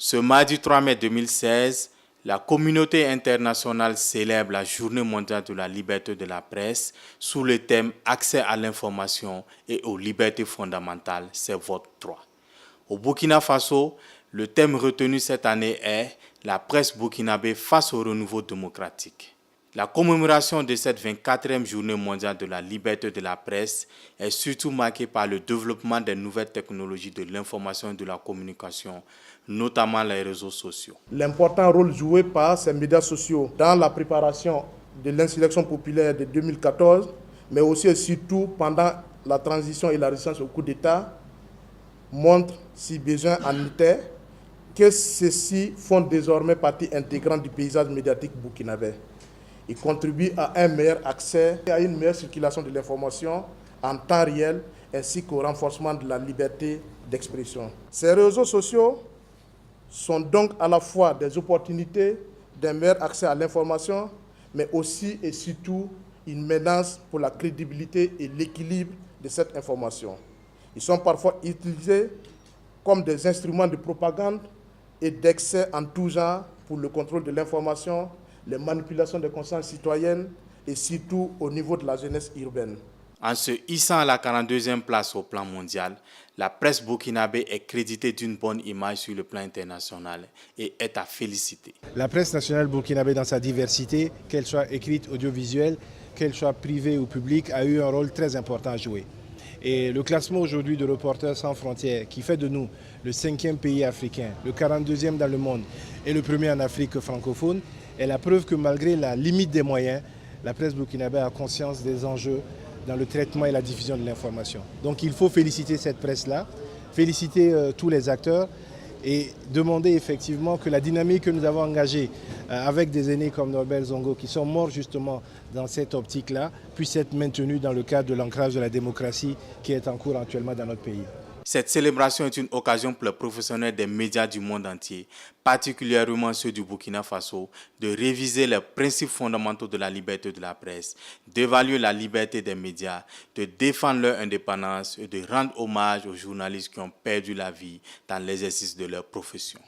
Ce mardi 3 mai 2016, la communauté internationale célèbre la Journée mondiale de la liberté de la presse sous le thème Accès à l'information et aux libertés fondamentales, c'est votre droit. Au Burkina Faso, le thème retenu cette année est la presse burkinabé face au renouveau démocratique. La commémoration de cette 24e journée mondiale de la liberté de la presse est surtout marquée par le développement des nouvelles technologies de l'information et de la communication, notamment les réseaux sociaux. L'important rôle joué par ces médias sociaux dans la préparation de l'insurrection populaire de 2014, mais aussi et surtout pendant la transition et la résistance au coup d'État, montre, si besoin en était, que ceux-ci font désormais partie intégrante du paysage médiatique burkinabé. Ils contribuent à un meilleur accès et à une meilleure circulation de l'information en temps réel, ainsi qu'au renforcement de la liberté d'expression. Ces réseaux sociaux sont donc à la fois des opportunités d'un meilleur accès à l'information, mais aussi et surtout une menace pour la crédibilité et l'équilibre de cette information. Ils sont parfois utilisés comme des instruments de propagande et d'excès en tout genre pour le contrôle de l'information, les manipulations des consciences citoyennes et surtout au niveau de la jeunesse urbaine. En se hissant à la 42e place au plan mondial, la presse burkinabé est créditée d'une bonne image sur le plan international et est à féliciter. La presse nationale burkinabé dans sa diversité, qu'elle soit écrite, audiovisuelle, qu'elle soit privée ou publique, a eu un rôle très important à jouer. Et le classement aujourd'hui de Reporters sans frontières, qui fait de nous le 5e pays africain, le 42e dans le monde et le premier en Afrique francophone, est la preuve que malgré la limite des moyens, la presse burkinabé a conscience des enjeux dans le traitement et la diffusion de l'information. Donc il faut féliciter cette presse-là, féliciter tous les acteurs et demander effectivement que la dynamique que nous avons engagée avec des aînés comme Norbert Zongo, qui sont morts justement dans cette optique-là, puisse être maintenue dans le cadre de l'ancrage de la démocratie qui est en cours actuellement dans notre pays. Cette célébration est une occasion pour les professionnels des médias du monde entier, particulièrement ceux du Burkina Faso, de réviser les principes fondamentaux de la liberté de la presse, d'évaluer la liberté des médias, de défendre leur indépendance et de rendre hommage aux journalistes qui ont perdu la vie dans l'exercice de leur profession.